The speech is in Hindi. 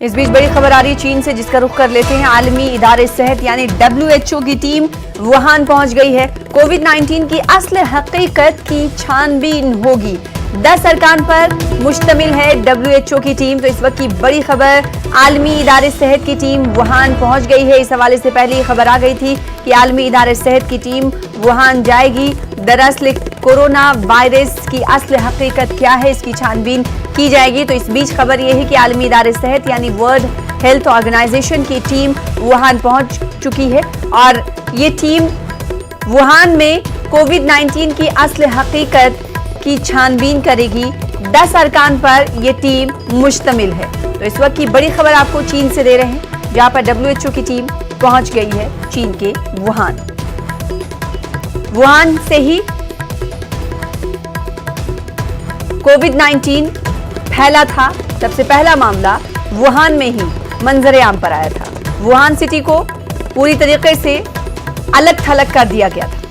इस बीच बड़ी खबर आ रही है चीन से, जिसका रुख कर लेते हैं। आलमी इदारे सेहत यानी WHO की टीम वुहान पहुंच गई है। कोविड-19 की असल हकीकत की छानबीन होगी। 10 अरकान पर मुश्तमिल है WHO की टीम। तो इस वक्त की बड़ी खबर, आलमी इदारे सेहत की टीम वुहान पहुंच गई है। इस हवाले से पहले खबर आ गई थी कि आलमी इदारे सेहत की टीम वुहान जाएगी। दरअसल कोरोना वायरस की असल हकीकत क्या है, इसकी छानबीन की जाएगी। तो इस बीच खबर यह है कि आलमी इदारे सेहत यानी वर्ल्ड हेल्थ ऑर्गेनाइजेशन की टीम वुहान पहुंच चुकी है और ये टीम वुहान में कोविड-19 की असल हकीकत की छानबीन करेगी। 10 अरकान पर यह टीम मुश्तमिल है। तो इस वक्त की बड़ी खबर आपको चीन से दे रहे हैं, जहां पर WHO की टीम पहुंच गई है चीन के वुहान। वुहान से ही कोविड-19 फैला था। सबसे पहला मामला वुहान में ही मंजरे आम पर आया था। वुहान सिटी को पूरी तरीके से अलग थलग कर दिया गया था।